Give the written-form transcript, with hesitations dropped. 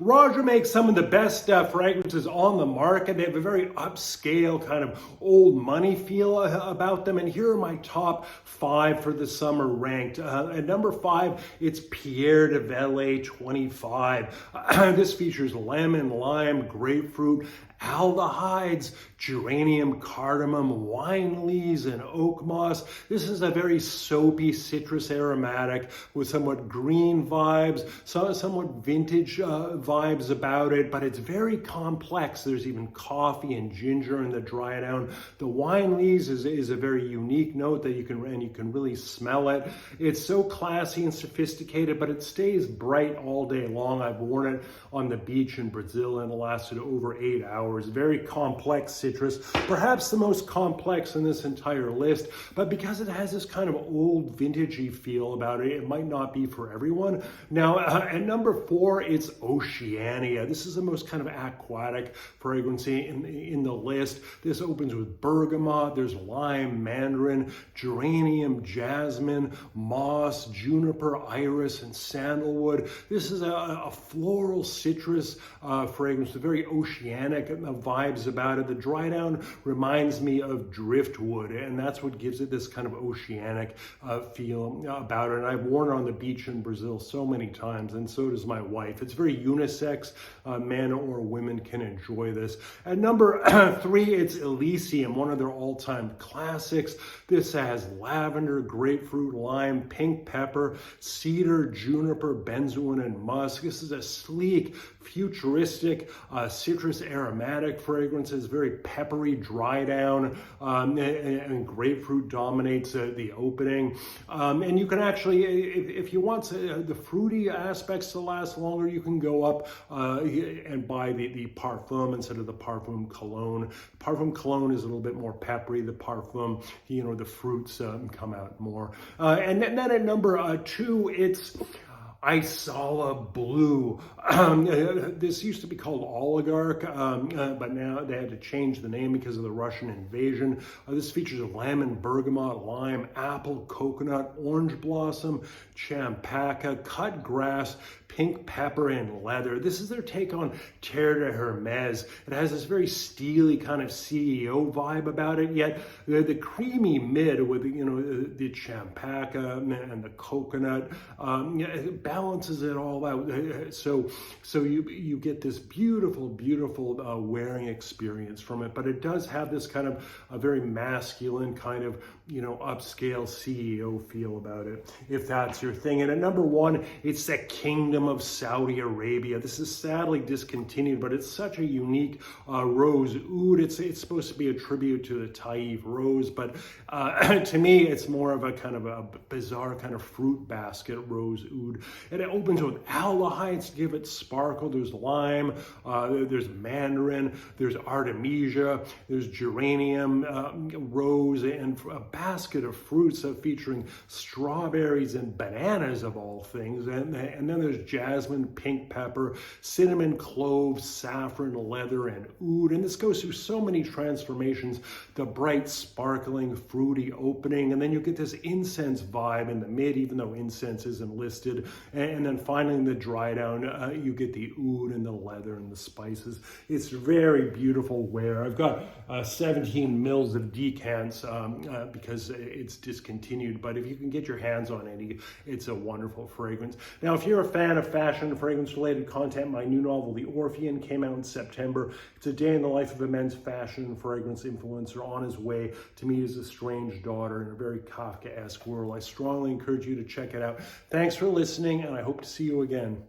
Roja makes some of the best fragrances on the market. They have a very upscale kind of old money feel about them. And here are my top 5 for the summer ranked. At number 5, it's Pierre de Velay 25. This features lemon, lime, grapefruit, aldehydes, geranium, cardamom, wine leaves, and oak moss. This is a very soapy citrus aromatic with somewhat green vibes, somewhat vintage vibes about it, but it's very complex. There's even coffee and ginger in the dry down. The wine leaves is a very unique note that you can really smell it. It's so classy and sophisticated, but it stays bright all day long. I've worn it on the beach in Brazil and it lasted over 8 hours. Very complex citrus, perhaps the most complex in this entire list, but because it has this kind of old vintagey feel about it, it might not be for everyone. Now, at number 4, it's Oceania. This is the most kind of aquatic fragrance in the list. This opens with bergamot, there's lime, mandarin, geranium, jasmine, moss, juniper, iris, and sandalwood. This is a floral citrus fragrance, a very oceanic vibes about it. The dry down reminds me of driftwood, and that's what gives it this kind of oceanic feel about it. And I've worn it on the beach in Brazil so many times, and so does my wife. It's very unisex. Men or women can enjoy this. At number 3, it's Elysium, one of their all-time classics. This has lavender, grapefruit, lime, pink pepper, cedar, juniper, benzoin, and musk. This is a sleek, futuristic, citrus aromatic fragrance. It's very peppery, dry down, and grapefruit dominates the opening. And you can actually, if you want the fruity aspects to last longer, you can go up and buy the parfum instead of the parfum cologne. Parfum cologne is a little bit more peppery. The parfum, the fruits come out more. And then at number 2, it's Isola Blu. This used to be called Oligarch, but now they had to change the name because of the Russian invasion. This features lemon, bergamot, lime, apple, coconut, orange blossom, champaca, cut grass, pink pepper, and leather. This is their take on Terre de Hermes. It has this very steely kind of CEO vibe about it, yet the creamy mid with the champaca and the coconut balances it all out. So you get this beautiful wearing experience from it, but it does have this kind of a very masculine kind of upscale CEO feel about it, if that's your thing. And at number 1, it's the Kingdom of Saudi Arabia. This is sadly discontinued, but it's such a unique rose oud. It's supposed to be a tribute to the Taif rose, but to me, it's more of a kind of a bizarre kind of fruit basket rose oud. And it opens with aldehydes to give it sparkle. There's lime, there's mandarin, there's artemisia, there's geranium, rose, and a basket of fruits featuring strawberries and bananas of all things. And then there's jasmine, pink pepper, cinnamon, cloves, saffron, leather, and oud. And this goes through so many transformations. The bright, sparkling, fruity opening, and then you get this incense vibe in the mid, even though incense isn't listed. And then finally in the dry down, you get the oud and the leather and the spices. It's very beautiful wear. I've got 17 mils of decants because it's discontinued, but if you can get your hands on any, it's a wonderful fragrance. Now, if you're a fan of fashion and fragrance related content, my new novel, The Orphean, came out in September. It's a day in the life of a men's fashion and fragrance influencer on his way to meet his estranged daughter in a very Kafkaesque world. I strongly encourage you to check it out. Thanks for listening, and I hope to see you again.